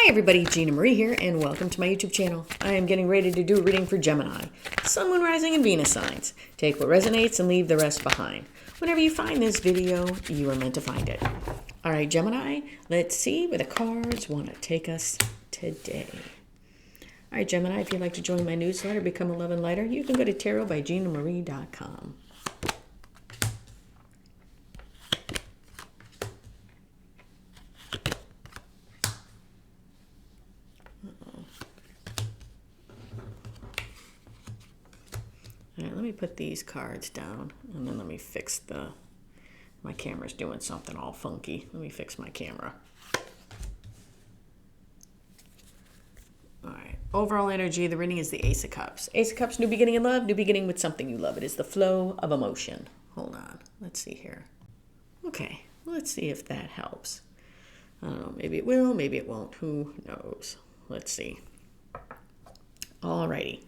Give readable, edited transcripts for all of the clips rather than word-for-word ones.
Hi everybody, Gina Marie here, and welcome to my YouTube channel. I am getting ready to do a reading for Gemini, Sun, Moon, Rising, and Venus signs. Take what resonates and leave the rest behind. Whenever you find this video, you are meant to find it. All right, Gemini, let's see where the cards want to take us today. All right, Gemini, if you'd like to join my newsletter, become a love and lighter, you can go to tarotbyginamarie.com. All right, let me put these cards down, and then let me fix my camera's doing something all funky. Let me fix my camera. All right, overall energy of the reading is the Ace of Cups. Ace of Cups, new beginning in love, new beginning with something you love. It is the flow of emotion. Hold on, let's see here. Okay, let's see if that helps. I don't know, maybe it will, maybe it won't. Who knows? Let's see. All righty.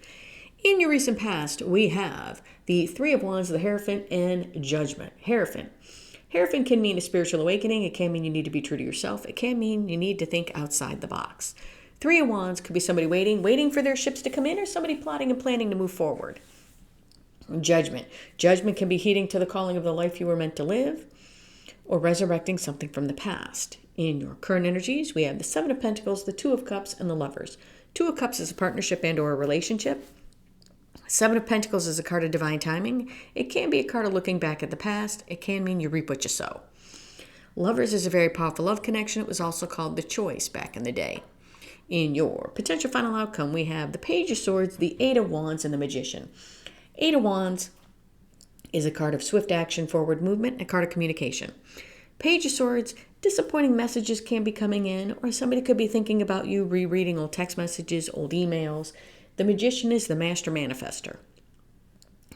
In your recent past, we have the Three of Wands, the Hierophant, and Judgment. Hierophant. Hierophant can mean a spiritual awakening. It can mean you need to be true to yourself. It can mean you need to think outside the box. Three of Wands could be somebody waiting for their ships to come in, or somebody plotting and planning to move forward. Judgment. Judgment can be heeding to the calling of the life you were meant to live, or resurrecting something from the past. In your current energies, we have the Seven of Pentacles, the Two of Cups, and the Lovers. Two of Cups is a partnership and or a relationship. Seven of Pentacles is a card of divine timing. It can be a card of looking back at the past. It can mean you reap what you sow. Lovers is a very powerful love connection. It was also called the choice back in the day. In your potential final outcome, we have the Page of Swords, the Eight of Wands, and the Magician. Eight of Wands is a card of swift action, forward movement, a card of communication. Page of Swords, disappointing messages can be coming in, or somebody could be thinking about you, rereading old text messages, old emails. The Magician is the master manifester.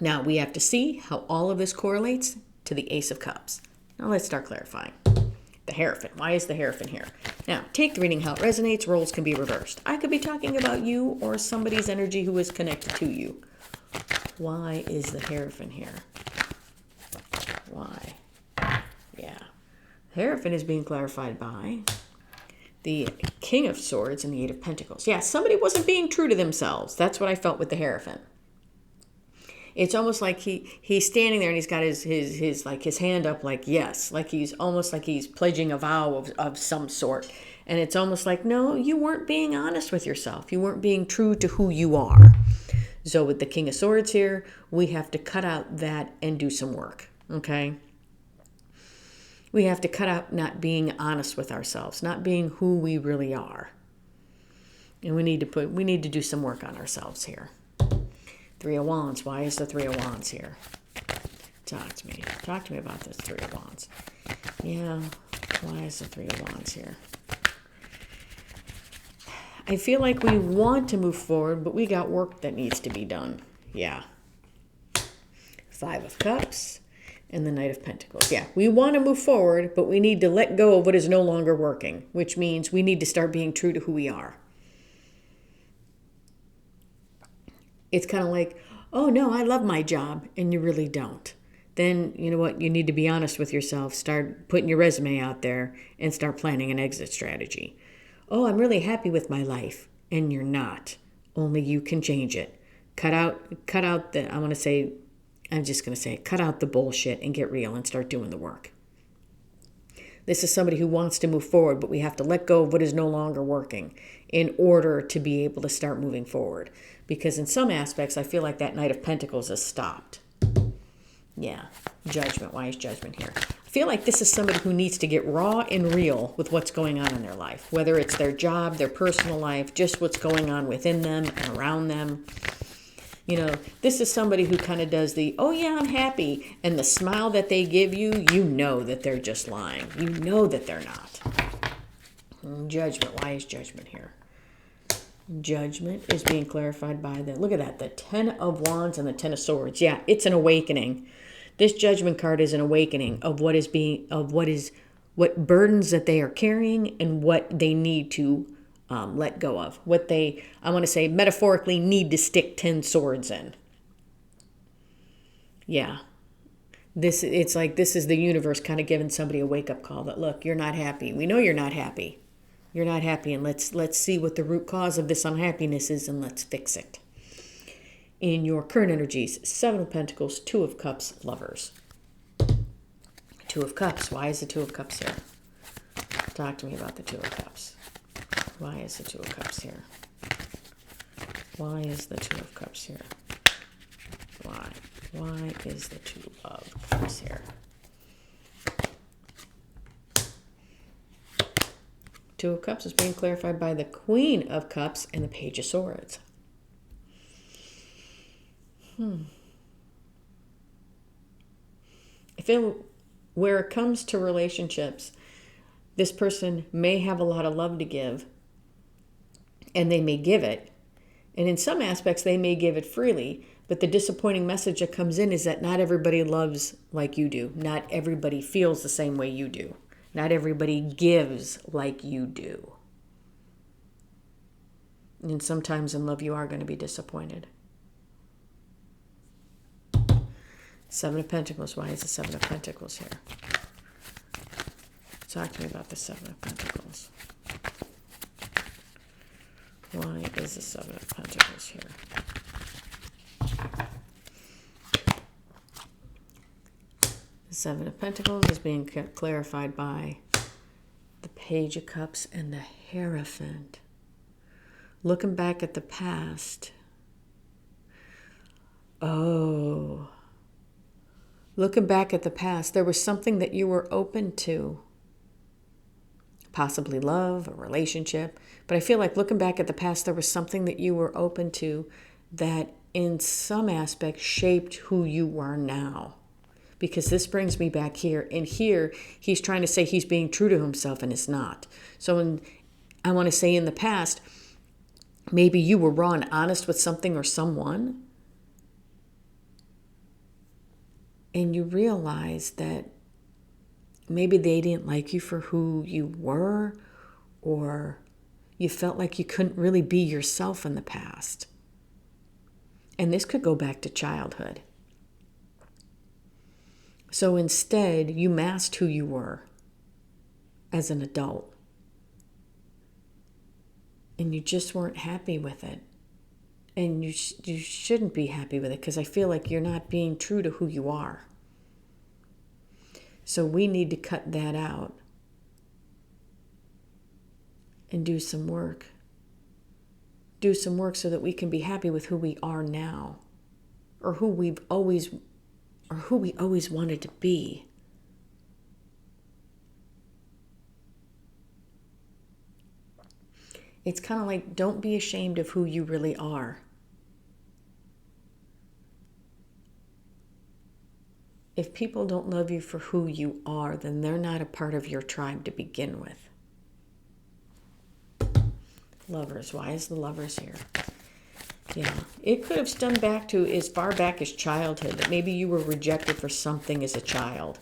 Now we have to see how all of this correlates to the Ace of Cups. Now let's start clarifying. The Hierophant. Why is the Hierophant here? Now, take the reading how it resonates. Roles can be reversed. I could be talking about you or somebody's energy who is connected to you. Why is the Hierophant here? Why? Yeah. The Hierophant is being clarified by the King of Swords and the Eight of Pentacles. Yeah, somebody wasn't being true to themselves. That's what I felt with the Hierophant. It's almost like he's standing there and he's got his hand up like yes, like he's almost like he's pledging a vow of some sort. And it's almost like, no, you weren't being honest with yourself. You weren't being true to who you are. So with the King of Swords here, we have to cut out that and do some work, okay? We have to cut out not being honest with ourselves, not being who we really are. And we need to do some work on ourselves here. Three of Wands. Why is the Three of Wands here? Talk to me. Talk to me about this Three of Wands. Yeah, why is the Three of Wands here? I feel like we want to move forward, but we got work that needs to be done. Yeah. Five of Cups. And the Knight of Pentacles. Yeah, we want to move forward, but we need to let go of what is no longer working, which means we need to start being true to who we are. It's kind of like, oh no, I love my job, and you really don't. Then, you know what, you need to be honest with yourself, start putting your resume out there, and start planning an exit strategy. Oh, I'm really happy with my life, and you're not. Only you can change it. Cut out I'm just going to say, cut out the bullshit and get real and start doing the work. This is somebody who wants to move forward, but we have to let go of what is no longer working in order to be able to start moving forward. Because in some aspects, I feel like that Knight of Pentacles has stopped. Yeah, Judgment. Why is Judgment here? I feel like this is somebody who needs to get raw and real with what's going on in their life. Whether it's their job, their personal life, just what's going on within them and around them. You know, this is somebody who kind of does the, oh yeah, I'm happy. And the smile that they give you, you know that they're just lying. You know that they're not. Judgment. Why is Judgment here? Judgment is being clarified by look at that, the Ten of Wands and the Ten of Swords. Yeah, it's an awakening. This Judgment card is an awakening of what burdens that they are carrying and what they need to let go of. What they, I want to say, metaphorically need to stick 10 swords in. Yeah. It's like this is the universe kind of giving somebody a wake-up call that, look, you're not happy. We know you're not happy. You're not happy, and let's see what the root cause of this unhappiness is, and let's fix it. In your current energies, Seven of Pentacles, Two of Cups, Lovers. Two of Cups. Why is the Two of Cups here? Talk to me about the Two of Cups. Why is the Two of Cups here? Why is the Two of Cups here? Why? Why is the Two of Cups here? Two of Cups is being clarified by the Queen of Cups and the Page of Swords. Where it comes to relationships, this person may have a lot of love to give, and they may give it. And in some aspects, they may give it freely, but the disappointing message that comes in is that not everybody loves like you do. Not everybody feels the same way you do. Not everybody gives like you do. And sometimes in love, you are going to be disappointed. Seven of Pentacles. Why is the Seven of Pentacles here? Talk to me about the Seven of Pentacles. Why is the Seven of Pentacles here? The Seven of Pentacles is being clarified by the Page of Cups and the Hierophant. Looking back at the past. Oh. Looking back at the past, there was something that you were open to. Possibly love, a relationship. But I feel like looking back at the past, there was something that you were open to that in some aspect shaped who you are now. Because this brings me back here. And here, he's trying to say he's being true to himself, and it's not. So I want to say in the past, maybe you were raw and honest with something or someone. And you realize that maybe they didn't like you for who you were, or you felt like you couldn't really be yourself in the past. And this could go back to childhood. So instead, you masked who you were as an adult. And you just weren't happy with it. And you shouldn't be happy with it, because I feel like you're not being true to who you are. So we need to cut that out and do some work. Do some work so that we can be happy with who we are now, or who we always wanted to be. It's kind of like, don't be ashamed of who you really are. If people don't love you for who you are, then they're not a part of your tribe to begin with. Lovers. Why is the Lovers here? Yeah. It could have stemmed back to as far back as childhood, that maybe you were rejected for something as a child.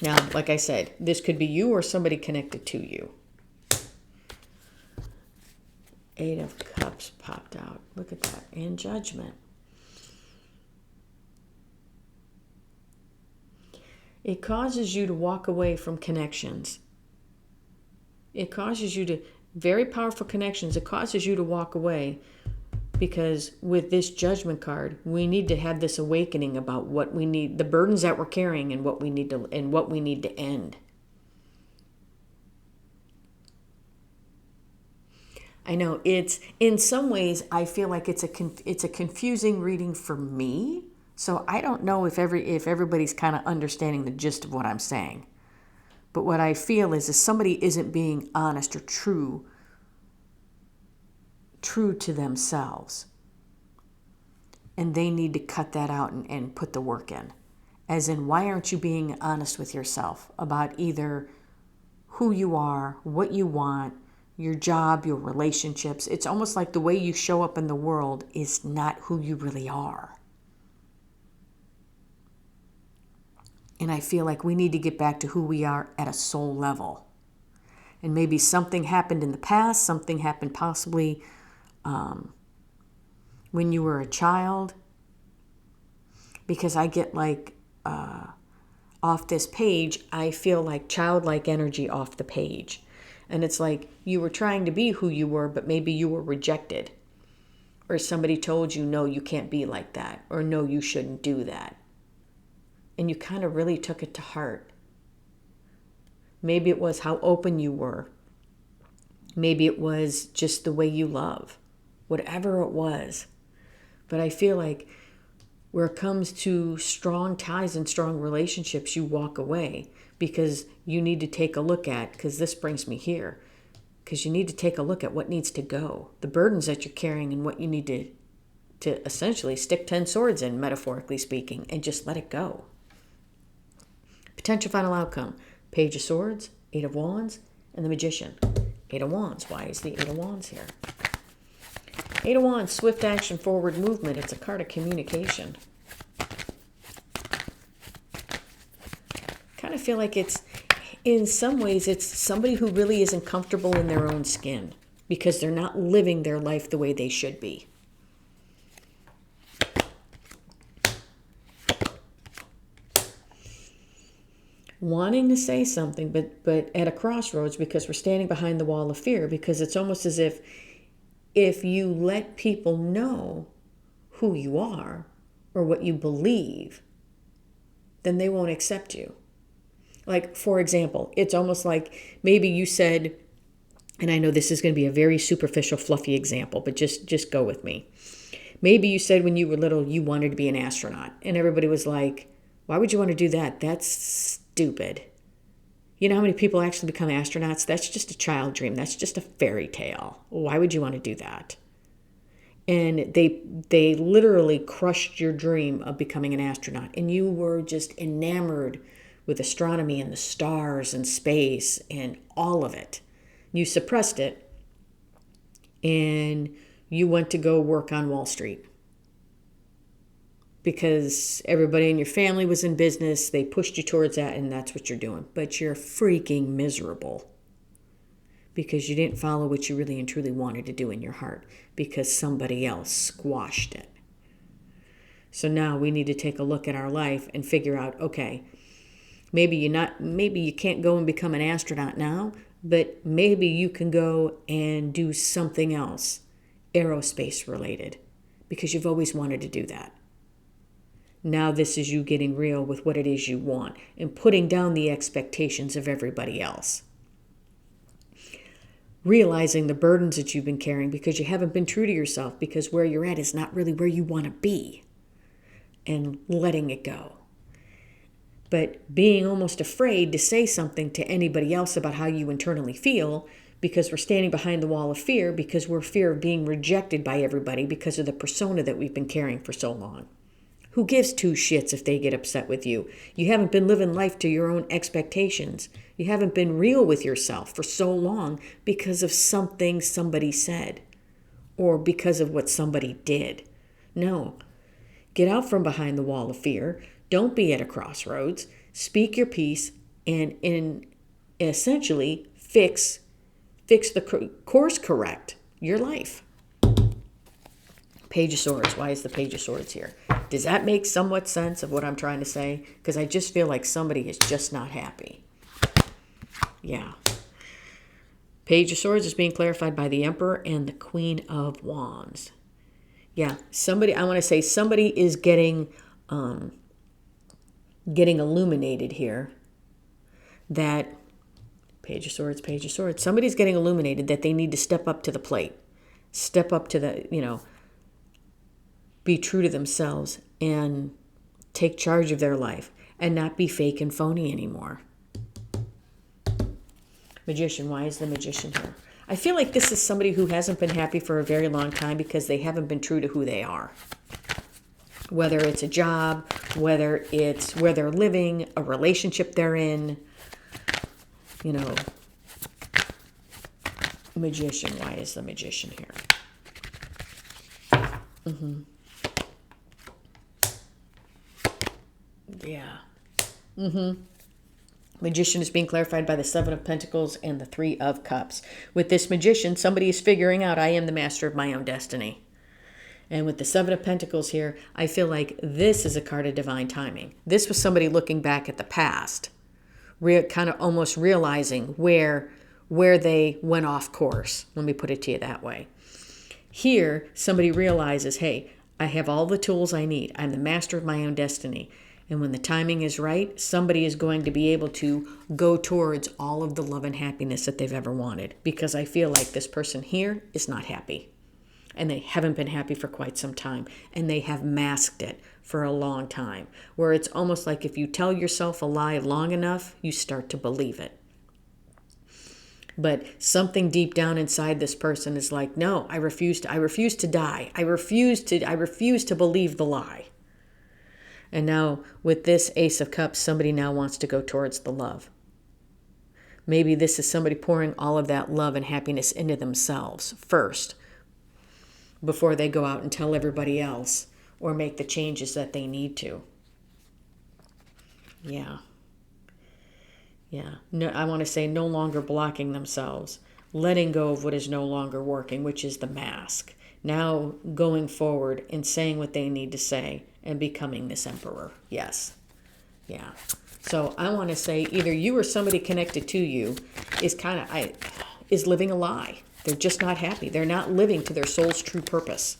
Now, like I said, this could be you or somebody connected to you. Eight of Cups popped out. Look at that. And Judgment. It causes you to walk away from connections. It causes you to, very powerful connections, it causes you to walk away, because with this Judgment card, we need to have this awakening about what we need, the burdens that we're carrying, and what we need to end. I know it's, in some ways, I feel like it's a confusing reading for me. So I don't know if everybody's kind of understanding the gist of what I'm saying. But what I feel is if somebody isn't being honest or true to themselves, and they need to cut that out and put the work in. As in, why aren't you being honest with yourself about either who you are, what you want, your job, your relationships? It's almost like the way you show up in the world is not who you really are. And I feel like we need to get back to who we are at a soul level. And maybe something happened in the past, something happened possibly when you were a child. Because I get like, off this page, I feel like childlike energy off the page. And it's like you were trying to be who you were, but maybe you were rejected. Or somebody told you, no, you can't be like that. Or no, you shouldn't do that. And you kind of really took it to heart. Maybe it was how open you were. Maybe it was just the way you love. Whatever it was. But I feel like where it comes to strong ties and strong relationships, you walk away because you need to take a look at, because this brings me here, because you need to take a look at what needs to go, the burdens that you're carrying and what you need to essentially stick 10 swords in, metaphorically speaking, and just let it go. Potential final outcome, Page of Swords, Eight of Wands, and the Magician. Eight of Wands, why is the Eight of Wands here? Eight of Wands, swift action, forward movement. It's a card of communication. Kind of feel like it's, in some ways, it's somebody who really isn't comfortable in their own skin because they're not living their life the way they should be. Wanting to say something, but at a crossroads because we're standing behind the wall of fear, because it's almost as if you let people know who you are or what you believe, then they won't accept you. Like, for example, it's almost like maybe you said, and I know this is going to be a very superficial, fluffy example, but just go with me. Maybe you said when you were little you wanted to be an astronaut, and everybody was like, why would you want to do that? That's stupid. You know how many people actually become astronauts? That's just a child dream. That's just a fairy tale. Why would you want to do that? And they literally crushed your dream of becoming an astronaut. And you were just enamored with astronomy and the stars and space and all of it. You suppressed it and you went to go work on Wall Street. Because everybody in your family was in business, they pushed you towards that, and that's what you're doing. But you're freaking miserable because you didn't follow what you really and truly wanted to do in your heart because somebody else squashed it. So now we need to take a look at our life and figure out, okay, maybe you can't go and become an astronaut now, but maybe you can go and do something else, aerospace related, because you've always wanted to do that. Now this is you getting real with what it is you want and putting down the expectations of everybody else. Realizing the burdens that you've been carrying because you haven't been true to yourself, because where you're at is not really where you want to be, and letting it go. But being almost afraid to say something to anybody else about how you internally feel because we're standing behind the wall of fear, because we're fear of being rejected by everybody because of the persona that we've been carrying for so long. Who gives two shits if they get upset with you? You haven't been living life to your own expectations. You haven't been real with yourself for so long because of something somebody said or because of what somebody did. No. Get out from behind the wall of fear. Don't be at a crossroads. Speak your piece and essentially fix the course correct your life. Page of Swords. Why is the Page of Swords here? Does that make somewhat sense of what I'm trying to say? Because I just feel like somebody is just not happy. Yeah. Page of Swords is being clarified by the Emperor and the Queen of Wands. Yeah, I want to say somebody is getting illuminated here. That Page of Swords, Page of Swords. Somebody's getting illuminated that they need to step up to the plate. Step up to the, be true to themselves and take charge of their life and not be fake and phony anymore. Magician. Why is the Magician here? I feel like this is somebody who hasn't been happy for a very long time because they haven't been true to who they are. Whether it's a job, whether it's where they're living, a relationship they're in, Magician. Why is the Magician here? Yeah. Magician is being clarified by the Seven of Pentacles and the Three of Cups. With this Magician, somebody is figuring out, I am the master of my own destiny. And with the Seven of Pentacles here, I feel like this is a card of divine timing. This was somebody looking back at the past, kind of almost realizing where where they went off course. Let me put it to you that way. Here, somebody realizes, hey, I have all the tools I need. I'm the master of my own destiny. And when the timing is right, somebody is going to be able to go towards all of the love and happiness that they've ever wanted. Because I feel like this person here is not happy. And they haven't been happy for quite some time. And they have masked it for a long time. Where it's almost like if you tell yourself a lie long enough, you start to believe it. But something deep down inside this person is like, no, I refuse to die. I refuse to believe the lie. And now with this Ace of Cups, somebody now wants to go towards the love. Maybe this is somebody pouring all of that love and happiness into themselves first, before they go out and tell everybody else or make the changes that they need to. Yeah. No, I want to say no longer blocking themselves, letting go of what is no longer working, which is the mask. Now going forward and saying what they need to say and becoming this emperor. Yes. Yeah. So I want to say either you or somebody connected to you is living a lie. They're just not happy. They're not living to their soul's true purpose.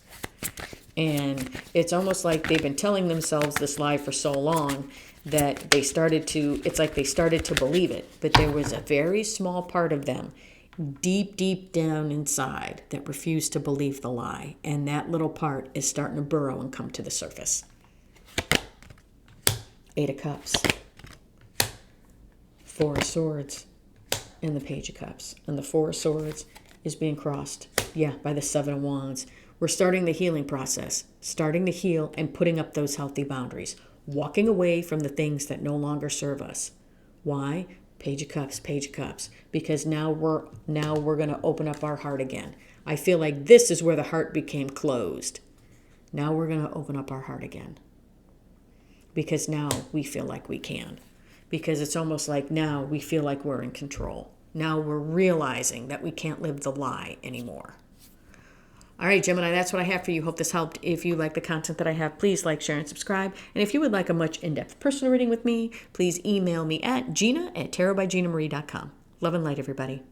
And it's almost like they've been telling themselves this lie for so long that it's like they started to believe it. But there was a very small part of them deep, deep down inside that refused to believe the lie. And that little part is starting to burrow and come to the surface. 8 of Cups. 4 of Swords. And the Page of Cups. And the 4 of Swords is being crossed, by the 7 of Wands. We're starting the healing process, starting to heal and putting up those healthy boundaries, walking away from the things that no longer serve us. Why? Page of Cups, because now we're going to open up our heart again. I feel like this is where the heart became closed. Now we're going to open up our heart again, because now we feel like we can, because it's almost like now we feel like we're in control. Now we're realizing that we can't live the lie anymore. All right, Gemini, that's what I have for you. Hope this helped. If you like the content that I have, please like, share, and subscribe. And if you would like a much in-depth personal reading with me, please email me at gina@tarotbyginamarie.com. Love and light, everybody.